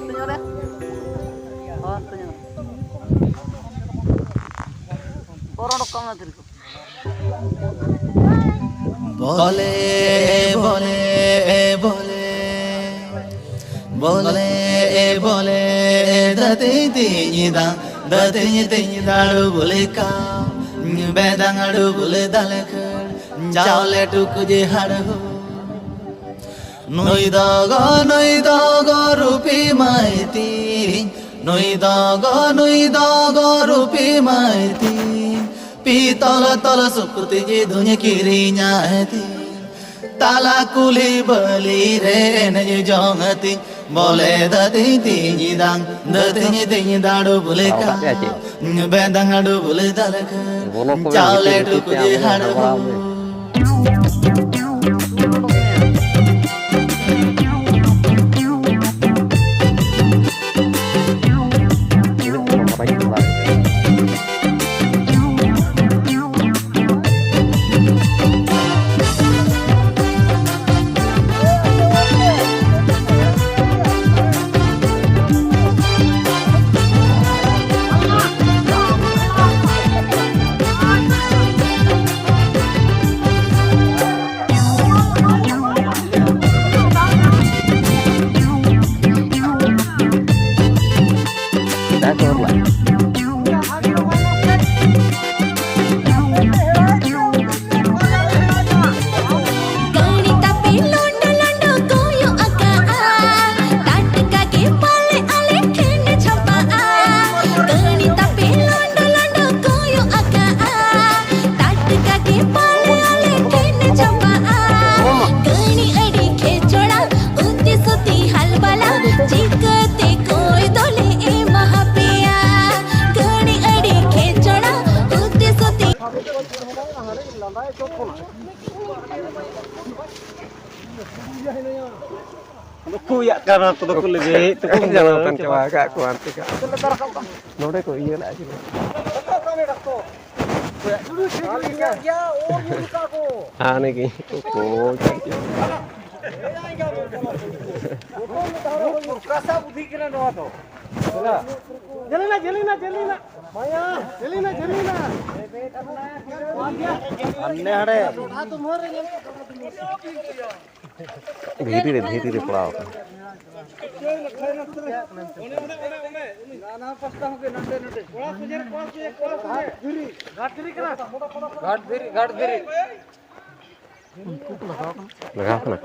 señores. Oh, señor. Orang kamu diriku. Boleh, boleh, boleh, boleh, boleh, dati tinyida, dalu boleh kau, bedang adu boleh dalekar, jauhle tukuje hadu. Noi dogo rupi maiti, noi dogo rupi maiti. Pitala tala sukuti je dunya kirinya hati, tala kuli bali re ne jongati, boleh dati tinji dadu boleh ka, bedang adu boleh dalaka, jauhle tukuje hadu. Kuya karena tuh lebih tuh jangan coba kak kuanti kak. Node kok iya lah sih. Aneh ki. Oh. Kasa budi kira doa tuh. Jelina. Maya, jelina. Aneh ada. धीरे पड़ाओ लगा ना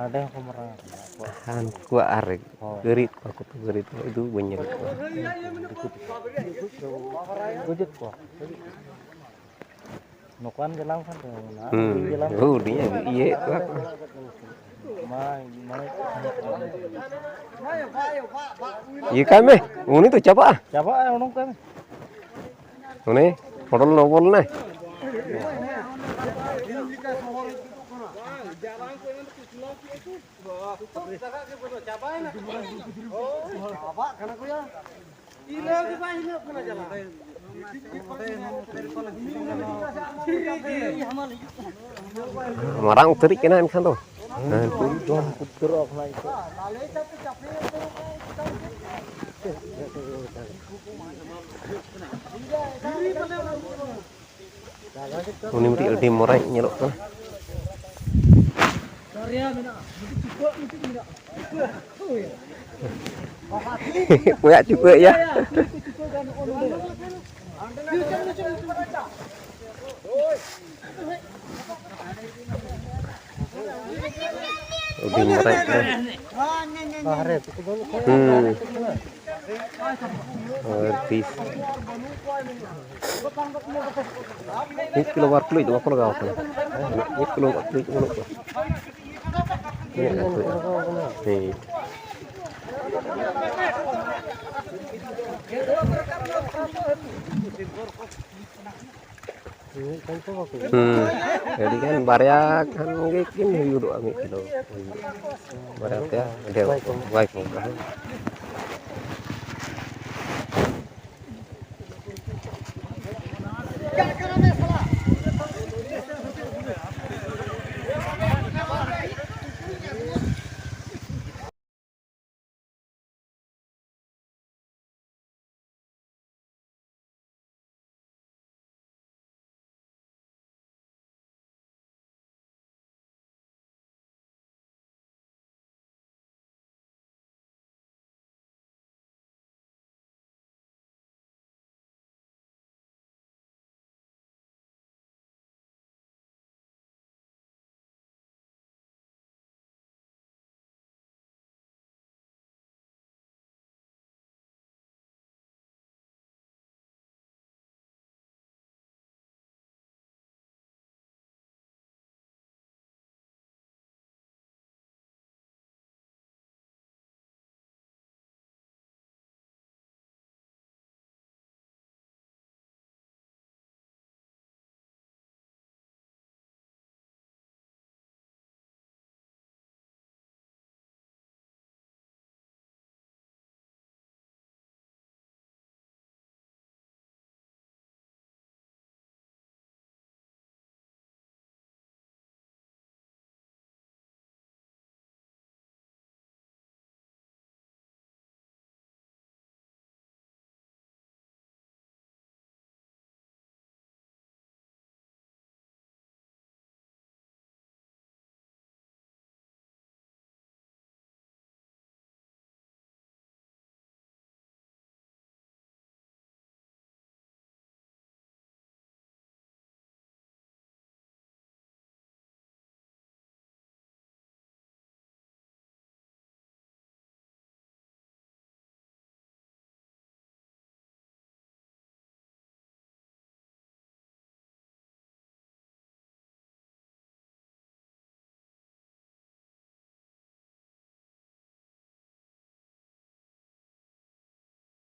Ada aku merah. Han gua arek gerit aku tuh gerit itu banyak. Gojek kok. Nukuan jalan kan Jalan. Oh dia iya itu aku. Iya kami, ini tuh coba. Coba orang kami. Ini modal nih. Marang terik kena kan tuh. Don puter ok lagi. Ini mesti di morai nyelok tuh. Punya juga ya. Di morai. Karet itu dulu. Bis. Ini keluar kulit itu apa kau? Ini keluar kulit itu apa? Ini kan. Nih. Jadi kan barya kan gini yudo ami kilo. Barya ya, ada baik mau.